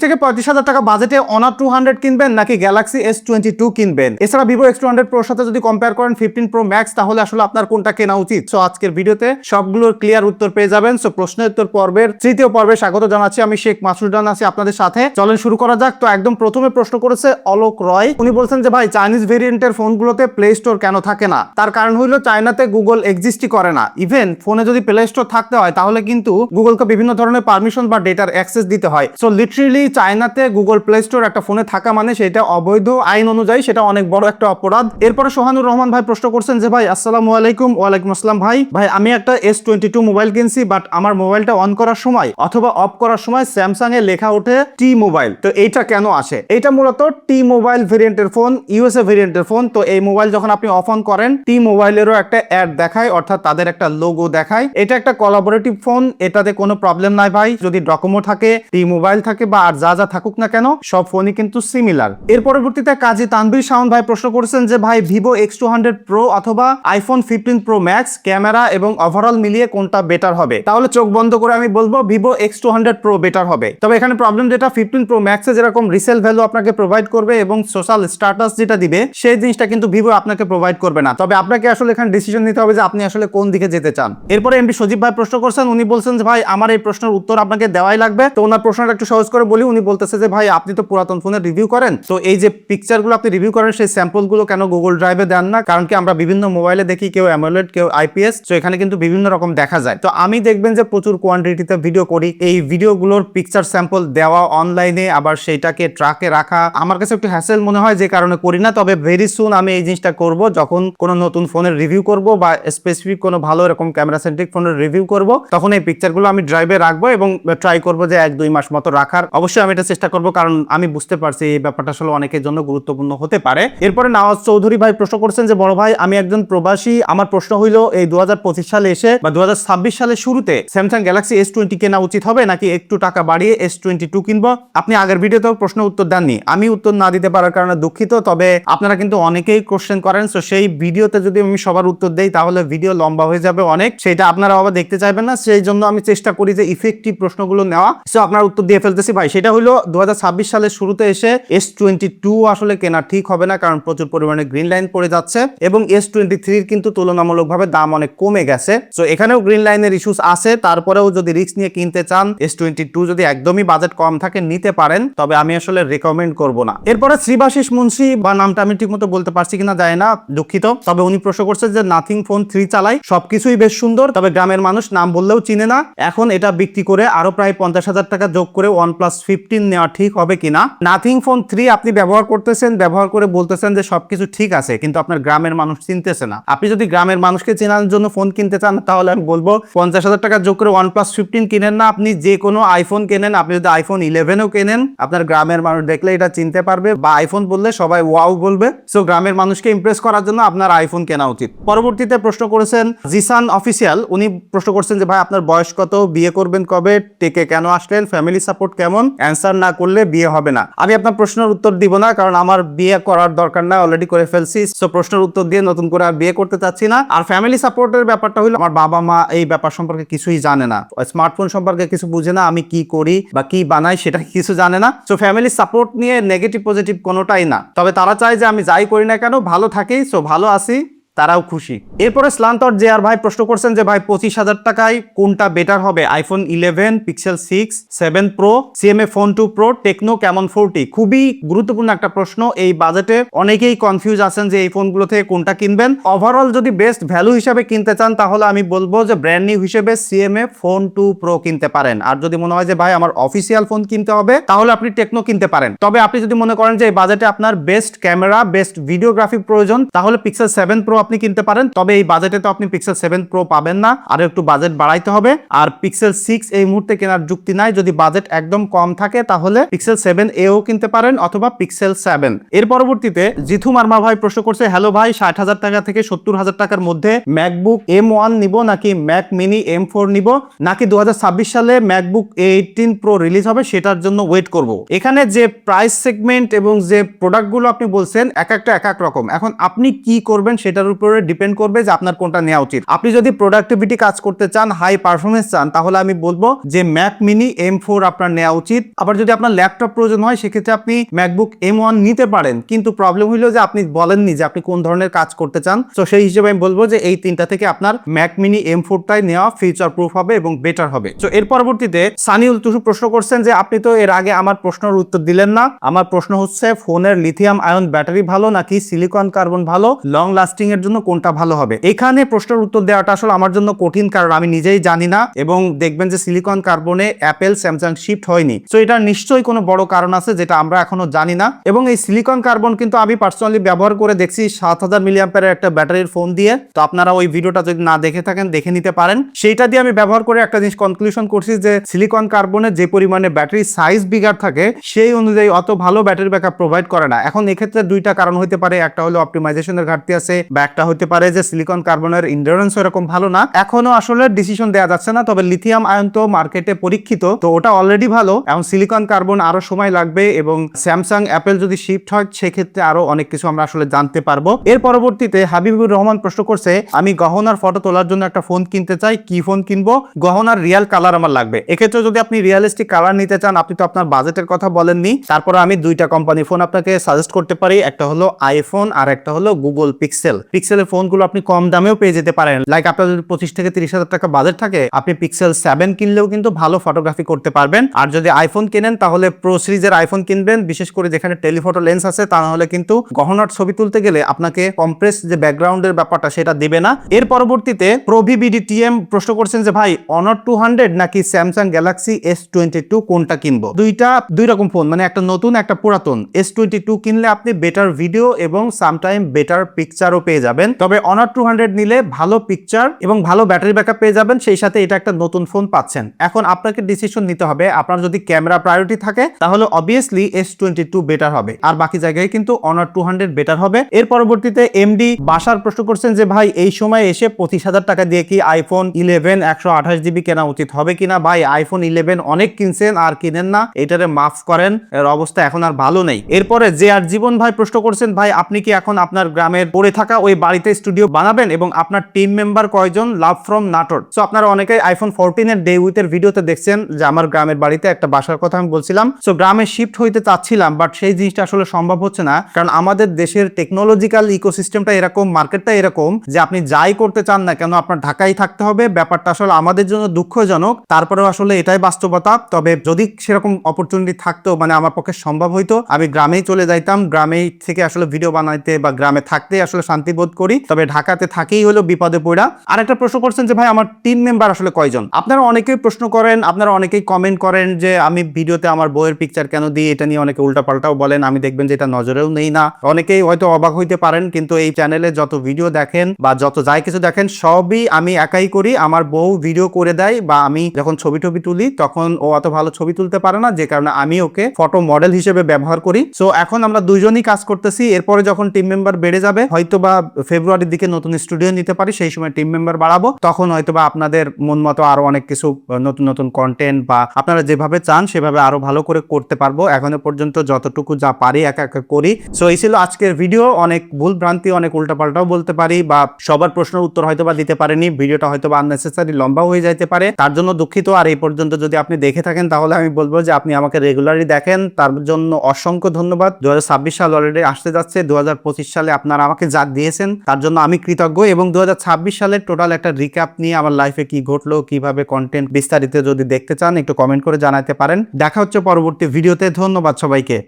থেকে 35,000 টাকা বাজেটে অনার 200 কিনবেন নাকি গ্যালাক্সি S22 কিনবেন? এছাড়া ভিভো X200 Pro সাথে যদি কম্পেয়ার করেন 15 Pro Max, তাহলে আসলে আপনার কোনটা কেনা উচিত? সো আজকের ভিডিওতে সবগুলোর ক্লিয়ার উত্তর পেয়ে যাবেন। সো প্রশ্নের উত্তর পর্বের তৃতীয় পর্বে স্বাগত জানাচ্ছি। আমি শেখ মাসুদ রানা আছি আপনাদের সাথে। চলেন শুরু করা যাক। তো একদম প্রথমে প্রশ্ন করেছে অলোক রয়। উনি বলছেন যে ভাই, চাইনিজ ভেরিয়েন্টের ফোনগুলোতে প্লে স্টোর কেন থাকে না? তার কারণ হলো চায়নাতে গুগল এক্সিস্টই করে না। ইভেন ফোনে যদি প্লে স্টোর থাকতে হয় তাহলে কিন্তু গুগলকে বিভিন্ন ধরনের পারমিশন বা ডেটার অ্যাক্সেস দিতে হয়। সো লিটারেলি চায়নাতে গুগল প্লে স্টোর একটা ফোনে থাকা মানে সেটা অবৈধ, আইন অনুযায়ী সেটা অনেক বড় একটা অপরাধ। এরপরে সোহানুর রহমান ভাই প্রশ্ন করছেন যে ভাই আসসালামু আলাইকুম। ওয়ালাইকুম আসসালাম ভাই। আমি একটা S22 মোবাইল কিনছি, বাট আমার মোবাইলটা অন করার সময় অথবা অফ করার সময় স্যামসাং এ লেখা ওঠে টি মোবাইল। তো এইটা কেন আসে? এটা মূলত টি মোবাইল ভেরিয়েন্টের ফোন, ইউএসএ ভেরিয়েন্টের ফোন। তো এই মোবাইল যখন আপনি অফ অন করেন টি মোবাইলেরও একটা অ্যাড দেখায়, অর্থাৎ তাদের একটা লোগো দেখায়। এটা একটা কোলাবোরেটিভ ফোন, এটাতে কোনো প্রবলেম নাই ভাই। যদি ডকোমো থাকে, টি মোবাইল থাকে বা আর যা যা থাকুক না কেন, সব ফোনই কিন্তু সিমিলার। এর পরবর্তীতে কাজী তানভীর শাওন ভাই প্রশ্ন করেছেন যে ভাই ভিভো X200 Pro অথবা আইফোন 15 Pro Max ক্যামেরা এবং ওভারঅল মিলিয়ে কোনটা বেটার হবে? তাহলে চোখ বন্ধ করে আমি বলবো ভিভো X200 Pro বেটার হবে। তবে এখানে প্রবলেম যেটা 15 Pro Max এ যেরকম রিসেল ভ্যালু আপনাকে প্রোভাইড করবে এবং সোশ্যাল স্ট্যাটাস যেটা দিবে সেই জিনিসটা কিন্তু ভিভো আপনাকে প্রোভাইড করবে না। তবে আপনাকে আসলে এখানে ডিসিশন নিতে হবে যে আপনি আসলে কোন দিকে যেতে চান। এরপরে এমডি সজীব ভাই প্রশ্ন করছেন। উনি বলছেন যে ভাই আমার এই প্রশ্নের উত্তর আপনাকে দেওয়াই লাগবে। তো ওনার প্রশ্নটা একটু সহজ করে বলি। উনি বলতেছে যে ভাই আপনি তো পুরাতন ফোনের রিভিউ করেন, তো এই যে পিকচারগুলো আপনি রিভিউ করেন সেই স্যাম্পলগুলো কেন গুগল ড্রাইভে দেন না? কারণ কি আমরা বিভিন্ন মোবাইলে দেখি কেউ অ্যামোলেড, কেউ আইপিএস, তো এখানে কিন্তু বিভিন্ন রকম দেখা যায়। তো আমি দেখবেন যে প্রচুর কোয়ান্টিটিতে ভিডিও করি, এই ভিডিওগুলোর পিকচার স্যাম্পল দেওয়া অনলাইনে, আবার সেইটাকে ট্রাকে রাখা আমার কাছে একটু হ্যাসেল মনে হয়, যে কারণে করি না। তবে ভেরি সুন আমি এই জিনিসটা করব, যখন কোনো নতুন ফোনের রিভিউ করব বা স্পেসিফিক কোনো ভালো এরকম ক্যামেরা সেন্ট্রিক ফোনের রিভিউ করব, তখন এই পিকচারগুলো আমি ড্রাইভে রাখবো এবং ট্রাই করব যে 1-2 মাস মতো রাখার। অবশ্যই আমি এটা চেষ্টা করব, কারণ আমি বুঝতে পারছি এই ব্যাপারটা আসলে অনেকের জন্য গুরুত্বপূর্ণ হতে পারে। এরপরে নওয়াজ চৌধুরী ভাই প্রশ্ন করছেন যে বড় ভাই আমি একজন প্রবাসী, আমার প্রশ্ন হইলো এই 2025 সালে এসে বা 2026 সালের শুরুতে স্যামসাং গ্যালাক্সি S20 কেনা উচিত হবে নাকি একটু টাকা বাড়িয়ে S22 কিনবো? আপনি আগের ভিডিওতেও প্রশ্ন উত্তর দেননি, আমি উত্তর না দিতে পারার কারণে দুঃখিত। তবে আপনারা কিন্তু অনেকেই কোশ্চেন করেন, সো সেই ভিডিওতে যদি আমি সবার উত্তর দেই তাহলে ভিডিও লম্বা হয়ে যাবে অনেক, সেটা আপনারা আবার দেখতে চাইবেন না। সেই জন্য আমি চেষ্টা করি যে ইফেক্টিভ প্রশ্নগুলো নেওয়া। সো আপনার উত্তর দিয়ে ফেলতেছি ভাই। সেটা হলো 2026 সালের শুরুতে এসে S22 আসলে কেনা ঠিক হবে না, কারণ প্রচুর পরিমাণে গ্রিন লাইন পড়ে যাচ্ছে এবং S23 কিন্তু তুলনামূলকভাবে দাম অনেক কমে গেছে। সো এখানেও গ্রিন লাইনের ইস্যুস আছে। তারপরেও যদি রিস্ক নিয়ে কিনতে চান, S22 যদি একদমই বাজেট কম থাকে নিতে পারেন, তবে আমি আসলে রেকমেন্ড করব না। এরপরে শ্রীবাশিস মুন্সি, বা নামটা আমি ঠিকমতো বলতে পারছি কিনা জানি না, দুঃখিত। তবে উনি প্রশ্ন করছে যে নাথিং ফোন 3 চালাই, সবকিছুই বেশ সুন্দর, তবে গ্রামের মানুষ নাম বললেও চিনে না। এখন এটা বিক্রি করে আরো প্রায় 50,000 টাকা যোগ করে OnePlus 15 নেওয়া ঠিক হবে কিনা? নাথিং ফোন 3 আপনি ব্যবহার করতেছেন, ব্যবহার করে বলতেছেন যে সবকিছু ঠিক আছে, কিন্তু আপনার গ্রামের মানুষ চিনতেছে না। আপনি যদি গ্রামের মানুষকে চেনার জন্য ফোন কিনতে চান, তাহলে আমি বলবো 50,000 টাকা যোগ করে OnePlus 15 কিনেন না, আপনি যে কোনো আইফোন কেনেন। আপনি যদি আইফোন 11ও কেনেন, আপনার গ্রামের মানুষ দেখলে এটা চিনতে পারবে, বা আইফোন বললে সবাই ওয়াও বলবে। সো গ্রামের মানুষকে ইমপ্রেস করার জন্য আপনার আইফোন কেনা উচিত। পরবর্তীতে প্রশ্ন করেছেন জিসান অফিসিয়াল। উনি প্রশ্ন করছেন যে ভাই আপনার বয়স কত, বিয়ে করবেন কবে, টেকে কেন আসলেন, ফ্যামিলি সাপোর্ট কেমন? অ্যান্সার না করলে বিয়ে হবে না। আমি আপনার প্রশ্নের উত্তর দিব না, কারণ আমার বিয়ে করার দরকার না, অলরেডি করে ফেলছি। সো প্রশ্নের উত্তর দিয়ে নতুন করে আর বিয়ে করতে চাচ্ছি না। আর ফ্যামিলি সাপোর্টের ব্যাপারটা হলো আমার বাবা মা এই ব্যাপার সম্পর্কে কিছুই জানে না, স্মার্টফোন সম্পর্কে কিছু বুঝে না, আমি কি করি বা কি বানাই সেটা কিছু জানে না। সো ফ্যামিলি সাপোর্ট নিয়ে নেগেটিভ পজিটিভ কোনোটাই না। তবে তারা চায় যে আমি যাই করি না কেন ভালো থাকি। সো ভালো আছি, তারাও খুশি। এরপরে স্লান্তর জেআর ভাই প্রশ্ন করছেন যে ভাই 25,000 টাকায় কোনটা বেটার হবে? IPhone 11, pixel 6, 7 pro, CMA phone 2 pro, techno Camon 40? খুবই গুরুত্বপূর্ণ একটা প্রশ্ন। এই বাজেটে অনেকেই কনফিউজ আছেন যে এই ফোনগুলো থেকে কোনটা কিনবেন। ওভারঅল যদি বেস্ট ভ্যালু হিসাবে কিনতে চান, তাহলে আমি বলবো যে ব্র্যান্ড নিউ হিসেবে সিএমএ ফোন 2 প্রো কিনতে পারেন। আর যদি মনে হয় যে ভাই আমার অফিসিয়াল ফোন কিনতে হবে, তাহলে আপনি টেকনো কিনতে পারেন। তবে আপনি যদি মনে করেন যে এই বাজেটে আপনার বেস্ট ক্যামেরা, বেস্ট ভিডিওগ্রাফি প্রয়োজন, তাহলে পিক্সেল 7 প্রো আপনি কিনতে পারেন। তবে এই বাজেটে তো আপনি পিক্সেল 7 প্রো পাবেন না, আর একটু বাজেট বাড়াইতে হবে। আর পিক্সেল 6 এই মুহূর্তে কেনার যুক্তি নাই। যদি বাজেট একদম কম থাকে তাহলে পিক্সেল 7 এও কিনতে পারেন অথবা পিক্সেল 7। এর পরবর্তীতে জিথু মার্মা ভাই প্রশ্ন করছে, হ্যালো ভাই 60,000 টাকা থেকে 70,000 টাকার মধ্যে ম্যাকবুক M1 নিব নাকি ম্যাক মিনি M4 নিব, নাকি 2026 সালে ম্যাকবুক 18 প্রো রিলিজ হবে সেটার জন্য ওয়েট করব? এখানে যে প্রাইস সেগমেন্ট এবং যে প্রোডাক্টগুলো আপনি বলছেন এক একটা এক এক রকম। এখন আপনি কি করবেন সেটার উপরে ডিপেন্ড করবে যে আপনার কোনটা নেওয়া উচিত। আপনি যদি প্রোডাক্টিভিটি কাজ করতে চান, হাই পারফরমেন্স চান, তাহলে আমি বলবো যে ম্যাক মিনি M4 আপনার নেওয়া উচিত। আবার যদি আপনার ল্যাপটপ প্রয়োজন হয় সেক্ষেত্রে আপনি ম্যাকবুক M1 নিতে পারেন, কিন্তু প্রবলেম হইলো যে আপনি বলেননি যে আপনি কোন ধরনের কাজ করতে চান। তো সেই হিসেবে আমি বলবো যে এই তিনটা থেকে আপনার ম্যাক মিনি M4 টাই নেওয়া ফিউচার প্রুফ হবে এবং বেটার হবে। তো এর পরবর্তীতে সানিউল তুষু প্রশ্ন করছেন যে আপনি তো এর আগে আমার প্রশ্নের উত্তর দিলেন না। আমার প্রশ্ন হচ্ছে ফোনের লিথিয়াম আয়ন ব্যাটারি ভালো নাকি সিলিকন কার্বন ভালো, লং লাস্টিং এর জন্য কোনটা ভালো হবে? এখানে প্রশ্নের উত্তর দেওয়াটা আসলে আমার জন্য কঠিন, কারণ আমি নিজেই জানি না এবং দেখবেন যে সিলিকন কার্বনে অ্যাপেল স্যামসাং শিফট হয়নি। তো এটা নিশ্চয়ই কোনো বড় কারণ আছে যেটা আমরা এখনো জানি না। এবং এই সিলিকন কার্বন কিন্তু আমি পার্সোনালি ব্যবহার করে দেখছি 7000 মিলিঅ্যাম্পিয়ারের একটা ব্যাটারির ফোন দিয়ে। তো আপনারা ওই ভিডিওটা যদি না দেখে থাকেন দেখে নিতে পারেন। সেইটা দিয়ে আমি ব্যবহার করে একটা জিনিস কনক্লুশন করছি যে সিলিকন কার্বনের যে পরিমাণে ব্যাটারি সাইজ বিগার থাকে সেই অনুযায়ী অত ভালো ব্যাটারি ব্যাকআপ প্রোভাইড করে না। এখন এক্ষেত্রে দুইটা কারণ হতে পারে, একটা হলো অপটিমাইজেশনের ঘাটতি আছে, বা একটা হতে পারে যে সিলিকন কার্বনের এন্ডুরেন্স এরকম ভালো না। এখনো আসলে ডিসিশন দেওয়া যাচ্ছে না। তবে লিথিয়াম আয়ন তো মার্কেটে পরীক্ষিত, তো ওটা অলরেডি ভালো। এখন সিলিকন কার্বন আরো সময় লাগবে এবং স্যামসাং অ্যাপেল যদি শিফট হয় সেক্ষেত্রে আরো অনেক কিছু আমরা আসলে জানতে পারবো। এর পরবর্তীতে হাবিবুর রহমান প্রশ্ন করছে আমি গহনার ফটো তোলার জন্য একটা ফোন কিনতে চাই, কি ফোন কিনবো? গহনার রিয়াল কালার আমার লাগবে। এক্ষেত্রে যদি আপনি রিয়ালিস্টিক কালার নিতে চান, আপনি তো আপনার বাজেটের কথা বলেননি, তারপরে আমি দুইটা কোম্পানি ফোন আপনাকে সাজেস্ট করতে পারি। একটা হলো আইফোন আর একটা হলো গুগল পিক্সেল। পিক্সেলের ফোনগুলো আপনি কম দামেও পেয়ে যেতে পারেন। লাইক আপনার যদি 25 থেকে 30,000 টাকা বাজেট থাকে, আপনি পিক্সেল 7 কিনলেও কিন্তু ভালো ফটোগ্রাফি করতে পারবেন। আর যদি আইফোন কেনেন তাহলে প্রো সিরিজের আইফোন কিনবেন, বিশেষ করে যেখানে টেলিফটো লেন্স আছে, তা না হলে কিন্তু গহনার ছবি তুলতে গেলে আপনাকে কম্প্রেস যে ব্যাকগ্রাউন্ডের ব্যাপারটা সেটা দিবে না। এর পরবর্তীতে প্রভিবিডিটিএম প্রশ্ন করছেন যে ভাই অনার 200 নাকি স্যামসাং গ্যালাক্সি S22 কোনটা কিনবো? দুই রকম ফোন, মানে একটা নতুন একটা পুরাতন। S22 কিনলে আপনি বেটার ভিডিও এবং সামটাইম বেটার পিকচারও পেয়ে যাবেন। তবে অনার 200 নিলে ভালো পিকচার এবং ভালো ব্যাটারি ব্যাকআপ পেয়ে যাবেন, সেই সাথে এটা একটা নতুন ফোন পাচ্ছেন। এখন আপনাকে ডিসিশন নিতে হবে, আপনার যদি ক্যামেরা প্রায়োরিটি থাকে তাহলে অবভিয়াসলি S22 বেটার হবে, আর বাকি জায়গায় কিন্তু অনার 200 বেটার হবে। এর পরবর্তীতে এমডি বাসার প্রশ্ন করছেন যে ভাই এই সময় এসে 25,000 টাকা দিয়ে কি আইফোন 11 128GB কেনা উচিত হবে কিনা? ভাই আইফোন 11 অনেক কিনছেন আর কিনেন না, এটারে মাফ করেন, এর অবস্থা এখন আর ভালো নেই। এরপরে যে আর জীবন ভাই প্রশ্ন করছেন ভাই আপনি কি এখন আপনার গ্রামের পড়ে থাকা ওই বাড়িতে স্টুডিও বানাবেন এবং আপনার টিম মেম্বার কয়জন? Love from Natore. সো আপনারা অনেকেই আইফোন 14 এর ডে উইথ এর ভিডিওতে দেখছেন যে আমার গ্রামের বাড়িতে একটা বাসার কথা আমি বলছিলাম। সো গ্রামে শিফট হইতে চাচ্ছিলাম, বাট সেই জিনিসটা আসলে সম্ভব হচ্ছে না, কারণ আমাদের দেশের টেকনোলজিক্যাল ইকোসিস্টেমটা এরকম, মার্কেটটা এরকম যে আপনি যাই করতে চান না কেন আপনার ঢাকায় থাকতে হবে। ব্যাপারটা আসলে আমাদের জন্য দুঃখজনক, তারপরেও আসলে এটাই বাস্তবতা। তবে যদি সেরকম অপরচুনিটি থাকতো, মানে আমার পক্ষে সম্ভব হইতো, আমি গ্রামেই চলে যাইতাম। গ্রামেই থেকে আসলে ভিডিও বানাইতে বা গ্রামে থাকতে আসলে শান্তি বোধ করি। তবে ঢাকাতে থাকেই হলো বিপদে পড়া। আরেকটা প্রশ্ন করছেন যে ভাই আমার টিম মেম্বার আসলে কয়জন? আপনারা অনেকেই প্রশ্ন করেন, আপনারা অনেকেই কমেন্ট করেন যে আমি ভিডিওতে আমার বইয়ের পিকচার কেন দিই, এটা নিয়ে অনেকে উল্টাপাল্টাও বলেন। আমি দেখবেন যে এটা নজরেও নেই না। অনেকেই হয়তো অবাক হইতে পারেন, কিন্তু এই চ্যানেলে যত ভিডিও দেখেন বা যত যাই কিছু দেখেন সবই আমি একাই করি। আমার বউ ভিডিও করে দেয়, বা আমি যখন ছবি তুলি তখন ও অত ভালো ছবি তুলতে পারে না, যে কারণে আমি ওকে ফটো মডেল হিসেবে ব্যবহার করি। সো এখন আমরা দুইজনই কাজ করতেছি। এরপরে যখন টিম মেম্বার বেড়ে যাবে, হয়তো বা ফেব্রুয়ারির দিকে নতুন স্টুডিও নিতে পারি, সেই সময় টিম মেম্বার বাড়াবো। তখন হয়তো বা আপনাদের মন মতো আরো অনেক কিছু নতুন কন্টেন্ট বা আপনারা যেভাবে চান সেভাবে আরো ভালো করে করতে পারবো। এখনো পর্যন্ত যতটুকু যা পারি একা একা করি। সো এই ছিল আজকের ভিডিও। অনেক ভুল ভ্রান্তি, অনেক উল্টাপাল্টাও বলতে পারি, বা সবার প্রশ্নের উত্তর হয়তো বা দিতে পারেনি। ভিডিওটা হয়তো বা আননেসেসারি লম্বা হয়ে যাইতে পারে, তার জন্য দুঃখিত। আর এই পর্যন্ত যদি আপনি দেখে থাকেন তাহলে আমি বলবো যে আপনি আমাকে রেগুলারলি দেখেন, তার জন্য অসংখ্য ধন্যবাদ। 2026 সাল অলরেডি আসতে যাচ্ছে। 2025 সালে আপনারা আমাকে যা দিয়েছেন তার জন্য আমি কৃতজ্ঞ, এবং 2026 সালের টোটাল একটা রিক্যাপ নিয়ে আমার লাইফে কি ঘটলো, কিভাবে কন্টেন্ট বিস্তারিত যদি দেখতে চান একটু কমেন্ট করে জানাতে পারেন। দেখা হচ্ছে পরবর্তী ভিডিওতে। ধন্যবাদ সবাইকে।